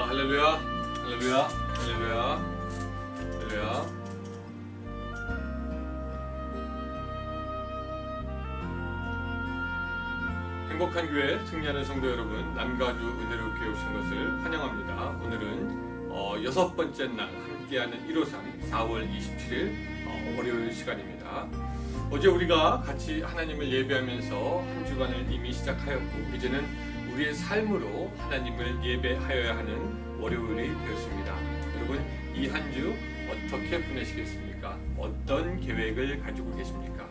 할렐루야, 할렐루야, 할렐루야, 할렐루야. 행복한 교회 승리하는 성도 여러분, 남가주 은혜로 교회 오신 것을 환영합니다. 오늘은 여섯 번째 날 함께하는 153 4월 27일 월요일 시간입니다. 어제 우리가 같이 하나님을 예배하면서 한 주간을 이미 시작하였고, 이제는 우리의 삶으로 하나님을 예배하여야 하는 월요일이 되었습니다. 여러분, 이 한 주 어떻게 보내시겠습니까? 어떤 계획을 가지고 계십니까?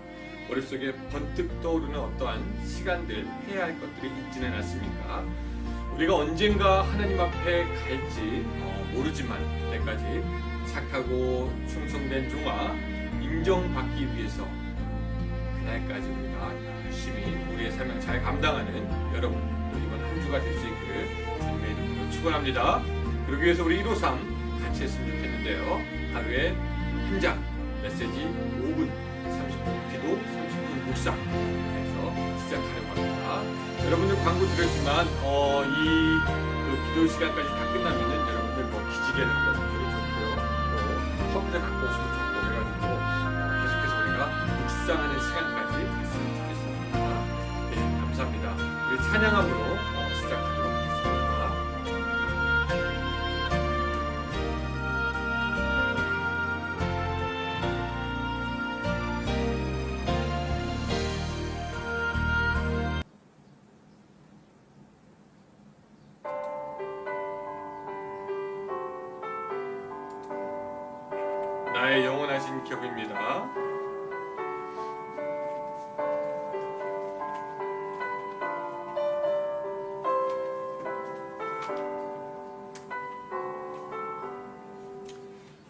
머릿속에 번뜩 떠오르는 어떠한 시간들, 해야 할 것들이 있지는 않습니까? 우리가 언젠가 하나님 앞에 갈지 모르지만, 그때까지 착하고 충성된 종아 인정받기 위해서 그날까지 우리가 열심히 우리의 삶을 잘 감당하는 여러분, 또 이번 한 주가 될 수 있기를 주님의 이름으로 축원합니다. 그러기 위해서 우리 153 같이 했으면 좋겠는데요. 하루에 한 장, 메시지 5분, 30분 기도, 30분 묵상 해서 시작하려고 합니다. 여러분들 광고 들었지만 이 기도 시간까지 다 끝나면은 여러분들 기지개를 한번 들어도 좋고요. 또 커피를 갖고 오시면 좋고 해가지고 계속해서 우리가 묵상하는 시간까지 했으면 좋겠습니다. 네, 감사합니다. 우리 찬양함으로 시작하도록 하겠습니다. 나의 영원하신 기업입니다.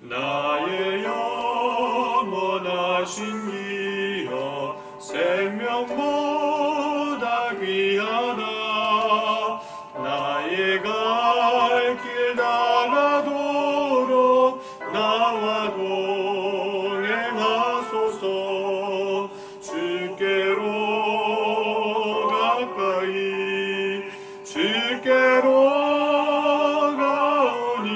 나의 영원하신 이여 생명보다 귀하다. 나의 갈 길 다가도록 나와 동행하소서. 주께로 가까이 주께로 가오니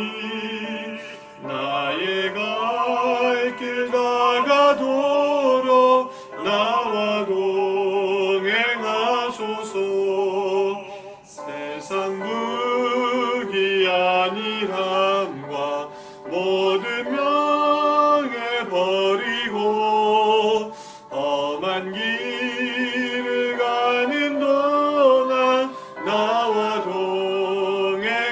나의 갈 길 다가도록 나와 동행하소서. 세상 무기한 일함과 모든 명예 버리고 험한 길을 가는 동안 나와 동행하소서.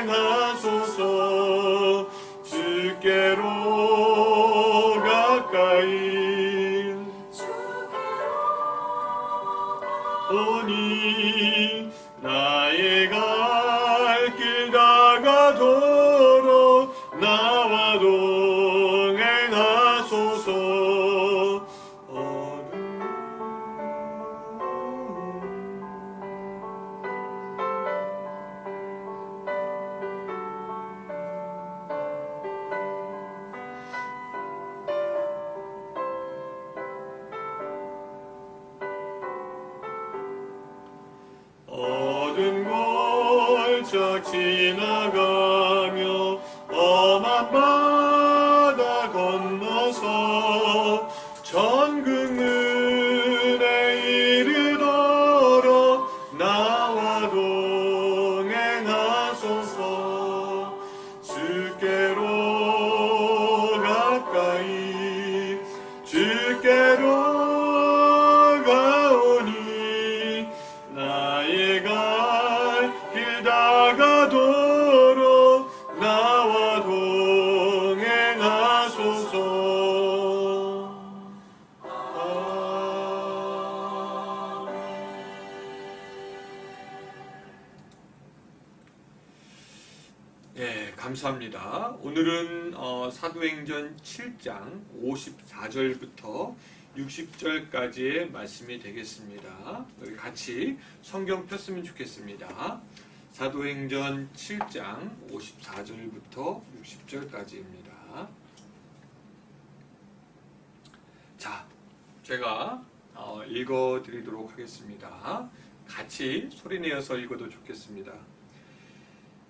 주께로 가까이 오니 나의 갈 길 다가도록 나와 동행하소서. 어두운 골짝 지나가며 험한 바다 건너서 천국문에 이르도록 나와 동행하소서. 주께로 가까이 주께로 가오니 나의 갈 길 다가도록 나와 동행하소서. 예, 감사합니다. 오늘은 사도행전 7장 54절부터 60절까지의 말씀이 되겠습니다. 우리 같이 성경 폈으면 좋겠습니다. 사도행전 7장 54절부터 60절까지입니다. 제가 읽어드리도록 하겠습니다. 같이 소리내어서 읽어도 좋겠습니다.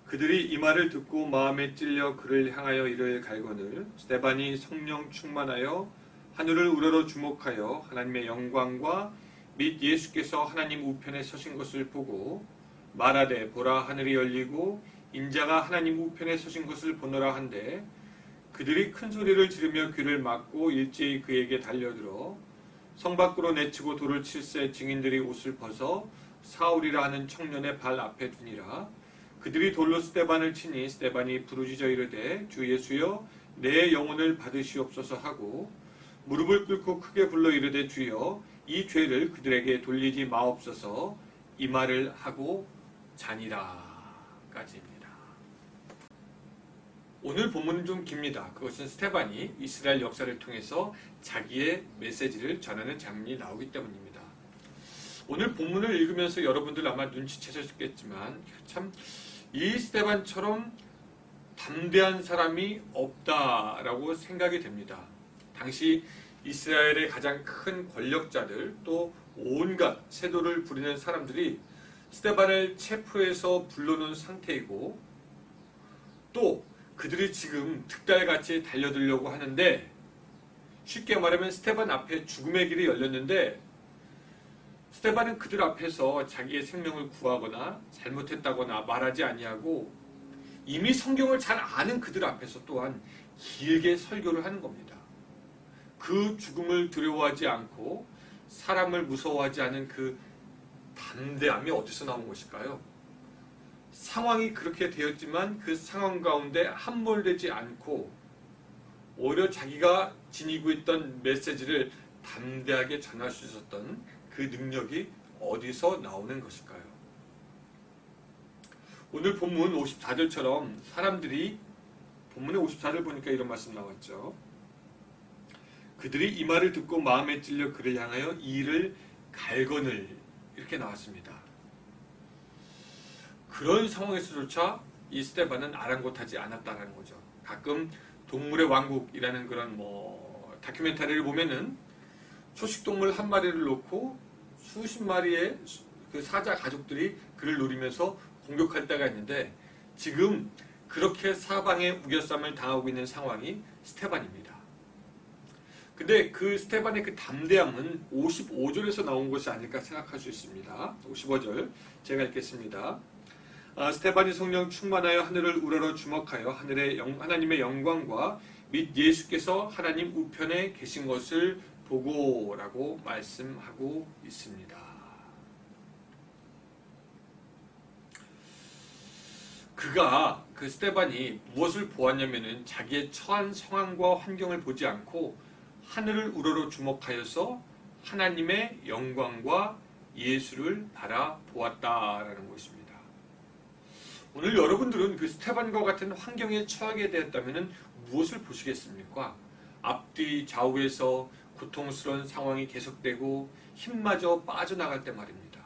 그들이 이 말을 듣고 마음에 찔려 그를 향하여 이를 갈거늘 스데반이 성령 충만하여 하늘을 우러러 주목하여 하나님의 영광과 및 예수께서 하나님 우편에 서신 것을 보고 말하되 보라 하늘이 열리고 인자가 하나님 우편에 서신 것을 보노라 한데 그들이 큰 소리를 지르며 귀를 막고 일제히 그에게 달려들어 성 밖으로 내치고 돌을 칠새 증인들이 옷을 벗어 사울이라 하는 청년의 발 앞에 두니라. 그들이 돌로 스데반을 치니 스데반이 부르짖어 이르되 주 예수여 내 영혼을 받으시옵소서 하고 무릎을 꿇고 크게 불러 이르되 주여 이 죄를 그들에게 돌리지 마옵소서 이 말을 하고 자니라 까지입니다. 오늘 본문은 좀 깁니다. 그것은 스데반이 이스라엘 역사를 통해서 자기의 메시지를 전하는 장면이 나오기 때문입니다. 오늘 본문을 읽으면서 여러분들 아마 눈치채셨겠지만 참 이 스데반처럼 담대한 사람이 없다라고 생각이 됩니다. 당시 이스라엘의 가장 큰 권력자들 또 온갖 세도를 부리는 사람들이 스데반을 체포해서 불러놓은 상태이고 또 그들이 지금 득달같이 달려들려고 하는데 쉽게 말하면 스데반 앞에 죽음의 길이 열렸는데 스데반은 그들 앞에서 자기의 생명을 구하거나 잘못했다거나 말하지 아니하고 이미 성경을 잘 아는 그들 앞에서 또한 길게 설교를 하는 겁니다. 그 죽음을 두려워하지 않고 사람을 무서워하지 않은 그 담대함이 어디서 나온 것일까요? 상황이 그렇게 되었지만 그 상황 가운데 함몰되지 않고 오히려 자기가 지니고 있던 메시지를 담대하게 전할 수 있었던 그 능력이 어디서 나오는 것일까요? 오늘 본문 54절처럼 사람들이 본문의 54절 보니까 이런 말씀 나왔죠. 그들이 이 말을 듣고 마음에 찔려 그를 향하여 이를 갈거늘 이렇게 나왔습니다. 그런 상황에서조차 이 스데반은 아랑곳하지 않았다는 거죠. 가끔 동물의 왕국이라는 그런 다큐멘터리를 보면은 초식동물 한 마리를 놓고 수십 마리의 그 사자 가족들이 그를 노리면서 공격할 때가 있는데 지금 그렇게 사방에 우겨쌈을 당하고 있는 상황이 스데반입니다. 근데 그 스데반의 그 담대함은 55절에서 나온 것이 아닐까 생각할 수 있습니다. 55절 제가 읽겠습니다. 스데반이 성령 충만하여 하늘을 우러러 주목하여 하나님의 영광과 및 예수께서 하나님 우편에 계신 것을 보고라고 말씀하고 있습니다. 그 스데반이 무엇을 보았냐면은 자기의 처한 상황과 환경을 보지 않고 하늘을 우러러 주목하여서 하나님의 영광과 예수를 바라보았다라는 것입니다. 오늘 여러분들은 그 스데반과 같은 환경에 처하게 되었다면 무엇을 보시겠습니까? 앞뒤 좌우에서 고통스러운 상황이 계속되고 힘마저 빠져나갈 때 말입니다.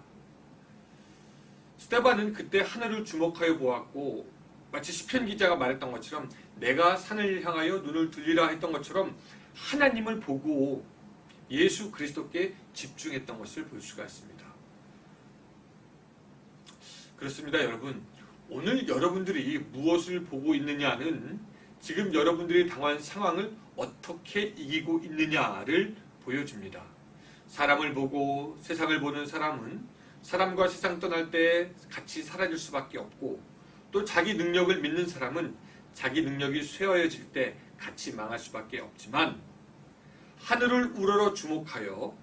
스데반은 그때 하늘을 주목하여 보았고 마치 시편 기자가 말했던 것처럼 내가 산을 향하여 눈을 들리라 했던 것처럼 하나님을 보고 예수 그리스도께 집중했던 것을 볼 수가 있습니다. 그렇습니다, 여러분. 오늘 여러분들이 무엇을 보고 있느냐는 지금 여러분들이 당한 상황을 어떻게 이기고 있느냐를 보여줍니다. 사람을 보고 세상을 보는 사람은 사람과 세상 떠날 때 같이 사라질 수밖에 없고 또 자기 능력을 믿는 사람은 자기 능력이 쇠어질 때 같이 망할 수밖에 없지만 하늘을 우러러 주목하여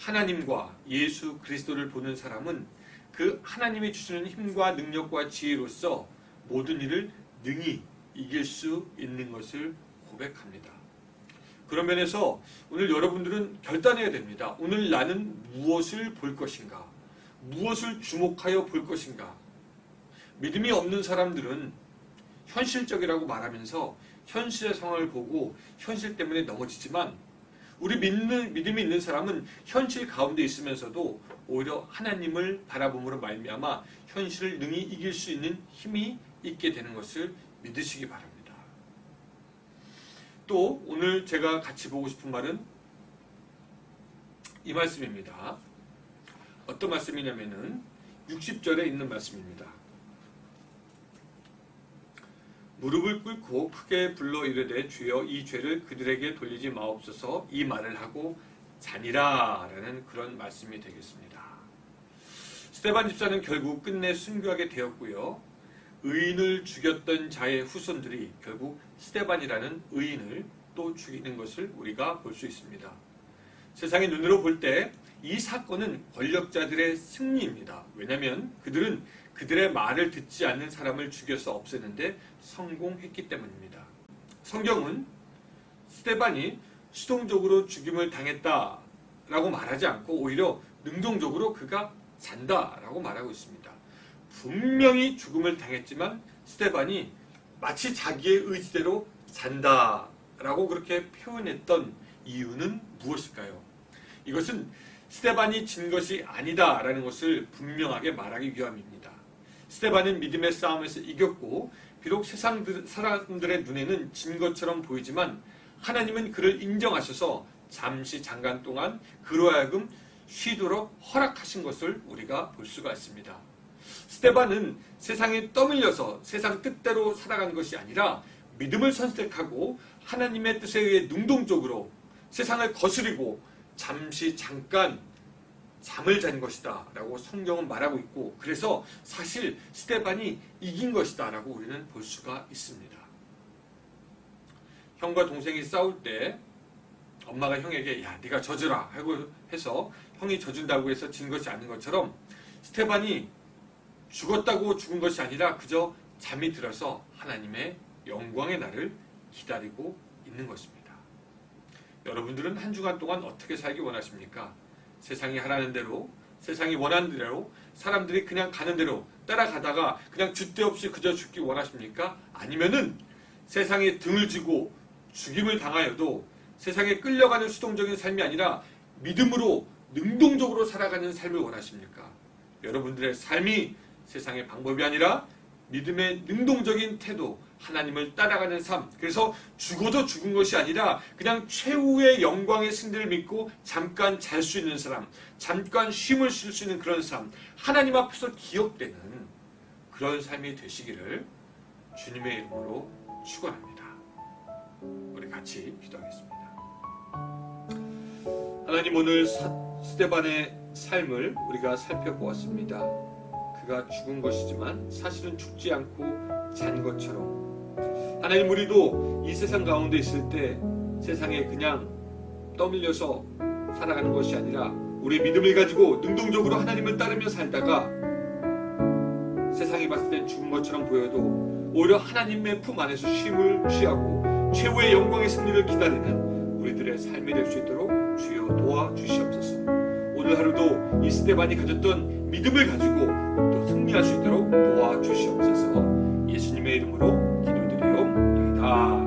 하나님과 예수 그리스도를 보는 사람은 그 하나님이 주시는 힘과 능력과 지혜로서 모든 일을 능히 이길 수 있는 것을 고백합니다. 그런 면에서 오늘 여러분들은 결단해야 됩니다. 오늘 나는 무엇을 볼 것인가? 무엇을 주목하여 볼 것인가? 믿음이 없는 사람들은 현실적이라고 말하면서 현실의 상황을 보고 현실 때문에 넘어지지만 우리 믿음이 있는 사람은 현실 가운데 있으면서도 오히려 하나님을 바라봄으로 말미암아 현실을 능히 이길 수 있는 힘이 있게 되는 것을 믿으시기 바랍니다. 또 오늘 제가 같이 보고 싶은 말은 이 말씀입니다. 어떤 말씀이냐면은 60절에 있는 말씀입니다. 무릎을 꿇고 크게 불러 이르되 주여 이 죄를 그들에게 돌리지 마옵소서 이 말을 하고 자니라 라는 그런 말씀이 되겠습니다. 스데반 집사는 결국 끝내 순교하게 되었고요. 의인을 죽였던 자의 후손들이 결국 스데반이라는 의인을 또 죽이는 것을 우리가 볼 수 있습니다. 세상의 눈으로 볼 때 이 사건은 권력자들의 승리입니다. 왜냐하면 그들은 그들의 말을 듣지 않는 사람을 죽여서 없애는데 성공했기 때문입니다. 성경은 스데반이 수동적으로 죽임을 당했다라고 말하지 않고 오히려 능동적으로 그가 잔다라고 말하고 있습니다. 분명히 죽음을 당했지만 스데반이 마치 자기의 의지대로 잔다라고 그렇게 표현했던 이유는 무엇일까요? 이것은 스데반이 진 것이 아니다라는 것을 분명하게 말하기 위함입니다. 스데반은 믿음의 싸움에서 이겼고 비록 세상 사람들의 눈에는 진 것처럼 보이지만 하나님은 그를 인정하셔서 잠시 잠깐 동안 그로 하여금 쉬도록 허락하신 것을 우리가 볼 수가 있습니다. 스데반은 세상에 떠밀려서 세상 뜻대로 살아간 것이 아니라 믿음을 선택하고 하나님의 뜻에 의해 능동적으로 세상을 거스리고 잠시 잠깐 잠을 잔 것이다 라고 성경은 말하고 있고 그래서 사실 스데반이 이긴 것이다 라고 우리는 볼 수가 있습니다. 형과 동생이 싸울 때 엄마가 형에게 야 네가 져주라 하고 해서 형이 져준다고 해서 진 것이 아닌 것처럼 스데반이 죽었다고 죽은 것이 아니라 그저 잠이 들어서 하나님의 영광의 날을 기다리고 있는 것입니다. 여러분들은 한 주간 동안 어떻게 살기 원하십니까? 세상이 하라는 대로, 세상이 원하는 대로, 사람들이 그냥 가는 대로 따라가다가 그냥 줏대 없이 그저 죽기 원하십니까? 아니면은 세상에 등을 지고 죽임을 당하여도 세상에 끌려가는 수동적인 삶이 아니라 믿음으로 능동적으로 살아가는 삶을 원하십니까? 여러분들의 삶이 세상의 방법이 아니라 믿음의 능동적인 태도, 하나님을 따라가는 삶. 그래서 죽어도 죽은 것이 아니라 그냥 최후의 영광의 승리를 믿고 잠깐 잘 수 있는 사람, 잠깐 쉼을 쉴 수 있는 그런 삶, 하나님 앞에서 기억되는 그런 삶이 되시기를 주님의 이름으로 축원합니다. 우리 같이 기도하겠습니다. 하나님, 오늘 스데반의 삶을 우리가 살펴보았습니다. 그가 죽은 것이지만 사실은 죽지 않고 잔 것처럼 하나님, 우리도 이 세상 가운데 있을 때 세상에 그냥 떠밀려서 살아가는 것이 아니라 우리의 믿음을 가지고 능동적으로 하나님을 따르며 살다가 세상이 봤을 땐 죽은 것처럼 보여도 오히려 하나님의 품 안에서 쉼을 취하고 최후의 영광의 승리를 기다리는 우리들의 삶이 될 수 있도록 주여 도와주시옵소서. 오늘 하루도 이 스데반이 가졌던 믿음을 가지고 또 승리할 수 있도록 도와주시옵소서. 예수님의 이름으로 기도드리옵나이다.